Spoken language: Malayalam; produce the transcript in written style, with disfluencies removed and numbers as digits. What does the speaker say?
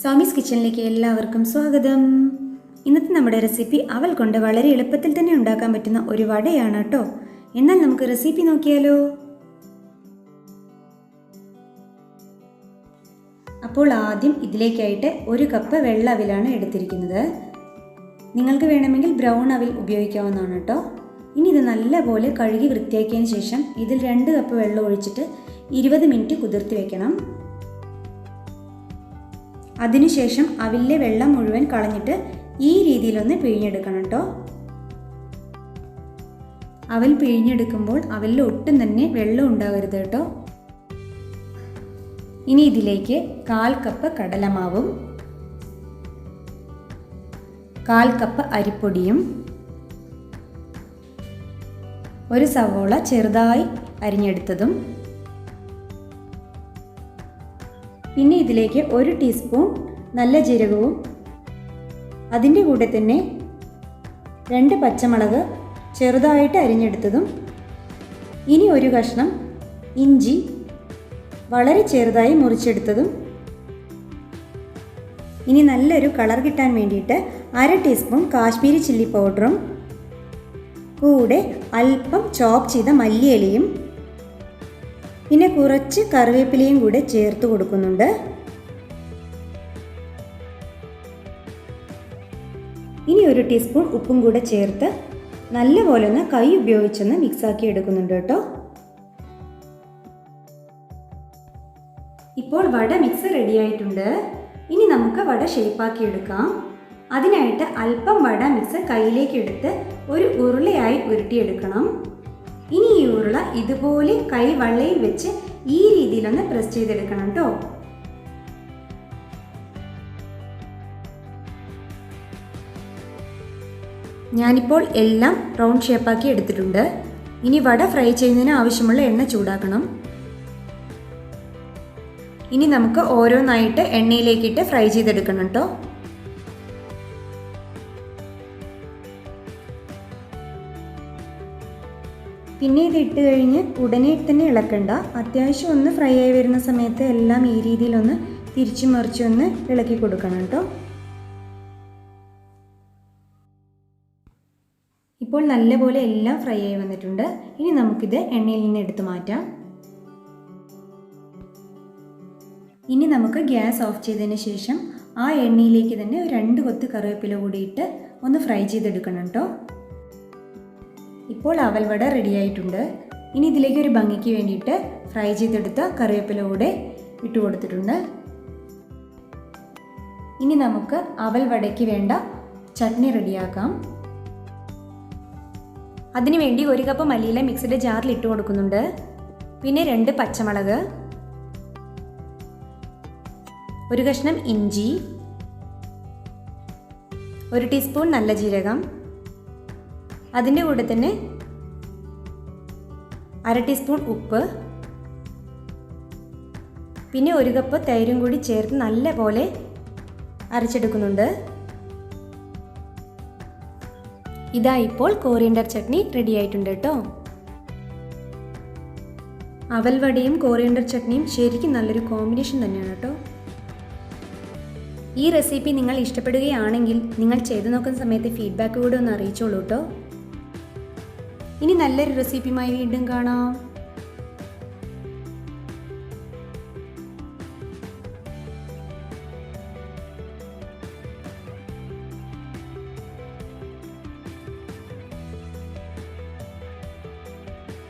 സൗമീസ് കിച്ചണിലേക്ക് എല്ലാവർക്കും സ്വാഗതം. ഇന്നത്തെ നമ്മുടെ റെസിപ്പി അവൽ കൊണ്ട് വളരെ എളുപ്പത്തിൽ തന്നെ ഉണ്ടാക്കാൻ പറ്റുന്ന ഒരു വടയാണ് കേട്ടോ. എന്നാൽ നമുക്ക് റെസിപ്പി നോക്കിയാലോ. അപ്പോൾ ആദ്യം ഇതിലേക്കായിട്ട് 1 കപ്പ് വെള്ള അവിലാണ് എടുത്തിരിക്കുന്നത്. നിങ്ങൾക്ക് വേണമെങ്കിൽ ബ്രൗൺ അവിൽ ഉപയോഗിക്കാവുന്നതാണ് കേട്ടോ. ഇനി ഇത് നല്ലപോലെ കഴുകി വൃത്തിയാക്കിയതിന് ശേഷം ഇതിൽ 2 കപ്പ് വെള്ളം ഒഴിച്ചിട്ട് 20 മിനിറ്റ് കുതിർത്തി വെക്കണം. അതിനുശേഷം അവിലെ വെള്ളം മുഴുവൻ കളഞ്ഞിട്ട് ഈ രീതിയിലൊന്ന് പിഴിഞ്ഞെടുക്കണം കേട്ടോ. അവൽ പിഴിഞ്ഞെടുക്കുമ്പോൾ അവലിൽ ഒട്ടും തന്നെ വെള്ളം ഉണ്ടാകരുത് കേട്ടോ. ഇനി ഇതിലേക്ക് 1/4 കപ്പ് കടലമാവും 1/4 കപ്പ് അരിപ്പൊടിയും 1 സവോള ചെറുതായി അരിഞ്ഞെടുത്തതും പിന്നെ ഇതിലേക്ക് 1 ടീസ്പൂൺ നല്ല ജീരകവും അതിൻ്റെ കൂടെ തന്നെ 2 പച്ചമുളക് ചെറുതായിട്ട് അരിഞ്ഞെടുത്തതും ഇനി 1 കഷ്ണം ഇഞ്ചി വളരെ ചെറുതായി മുറിച്ചെടുത്തതും ഇനി നല്ലൊരു കളർ കിട്ടാൻ വേണ്ടിയിട്ട് 1/2 ടീസ്പൂൺ കാശ്മീരി ചില്ലി പൗഡറും കൂടെ അല്പം ചോപ്പ് ചെയ്ത മല്ലിയിലയും പിന്നെ കുറച്ച് കറിവേപ്പിലയും കൂടെ ചേർത്ത് കൊടുക്കുന്നുണ്ട്. ഇനി 1 ടീസ്പൂൺ ഉപ്പും കൂടെ ചേർത്ത് നല്ലപോലെ ഒന്ന് കൈ ഉപയോഗിച്ചൊന്ന് മിക്സാക്കി എടുക്കുന്നുണ്ട് കേട്ടോ. ഇപ്പോൾ വട മിക്സ് റെഡി ആയിട്ടുണ്ട്. ഇനി നമുക്ക് വട ഷേപ്പാക്കി എടുക്കാം. അതിനായിട്ട് അല്പം വട മിക്സ് കയ്യിലേക്ക് എടുത്ത് ഒരു ഉരുളയായി ഉരുട്ടിയെടുക്കണം. ഇനി ഈ ഉരുള ഇതുപോലെ കൈ വള്ളയിൽ വെച്ച് ഈ രീതിയിലൊന്ന് പ്രസ് ചെയ്തെടുക്കണം കേട്ടോ. ഞാനിപ്പോൾ എല്ലാം റൗണ്ട് ഷേപ്പാക്കി എടുത്തിട്ടുണ്ട്. ഇനി വട ഫ്രൈ ചെയ്യുന്നതിന് ആവശ്യമുള്ള എണ്ണ ചൂടാക്കണം. ഇനി നമുക്ക് ഓരോന്നായിട്ട് എണ്ണയിലേക്കിട്ട് ഫ്രൈ ചെയ്തെടുക്കണം കേട്ടോ. പിന്നെ ഇത് ഇട്ട് കഴിഞ്ഞ് ഉടനെ തന്നെ ഇളക്കണ്ട. അത്യാവശ്യം ഒന്ന് ഫ്രൈ ആയി വരുന്ന സമയത്ത് എല്ലാം ഈ രീതിയിലൊന്ന് തിരിച്ചു മറിച്ചൊന്ന് ഇളക്കി കൊടുക്കണം കേട്ടോ. ഇപ്പോൾ നല്ലപോലെ എല്ലാം ഫ്രൈ ആയി വന്നിട്ടുണ്ട്. ഇനി നമുക്കിത് എണ്ണയിൽ നിന്ന് എടുത്തു മാറ്റാം. ഇനി നമുക്ക് ഗ്യാസ് ഓഫ് ചെയ്തതിന് ശേഷം ആ എണ്ണയിലേക്ക് തന്നെ 2 കൊത്ത് കറിവേപ്പില കൂടി ഇട്ട് ഒന്ന് ഫ്രൈ ചെയ്തെടുക്കണം കേട്ടോ. ഇപ്പോൾ അവൽ വട റെഡി ആയിട്ടുണ്ട്. ഇനി ഇതിലേക്ക് ഒരു ഭംഗിക്ക് വേണ്ടിയിട്ട് ഫ്രൈ ചെയ്തെടുത്ത കറിവേപ്പില കൂടെ ഇട്ട് കൊടുത്തിട്ടുണ്ട്. ഇനി നമുക്ക് അവൽ വടയ്ക്ക് വേണ്ട ചട്നി റെഡിയാക്കാം. അതിനുവേണ്ടി 1 കപ്പ് മല്ലിയില മിക്സിയുടെ ജാറിൽ ഇട്ട് കൊടുക്കുന്നുണ്ട്. പിന്നെ 2 പച്ചമുളക്, 1 കഷ്ണം ഇഞ്ചി, 1 ടീസ്പൂൺ നല്ല ജീരകം, അതിൻ്റെ കൂടെ തന്നെ 1/2 ടീസ്പൂൺ ഉപ്പ്, പിന്നെ 1 കപ്പ് തൈരും കൂടി ചേർത്ത് നല്ലപോലെ അരച്ചെടുക്കുന്നുണ്ട്. ഇതാ ഇപ്പോൾ കോറിയൻഡർ ചട്നി റെഡി ആയിട്ടുണ്ട് കേട്ടോ. അവൽ വടയും കോറിയൻഡർ ചട്നിയും ശരിക്കും നല്ലൊരു കോമ്പിനേഷൻ തന്നെയാണ് കേട്ടോ. ഈ റെസിപ്പി നിങ്ങൾ ഇഷ്ടപ്പെടുകയാണെങ്കിൽ നിങ്ങൾ ചെയ്തു നോക്കുന്ന സമയത്ത് ഫീഡ്ബാക്ക് കൂടെ ഒന്ന് അറിയിച്ചോളൂ കേട്ടോ. ഇനി നല്ലൊരു റെസിപ്പിയുമായി വീണ്ടും കാണാം.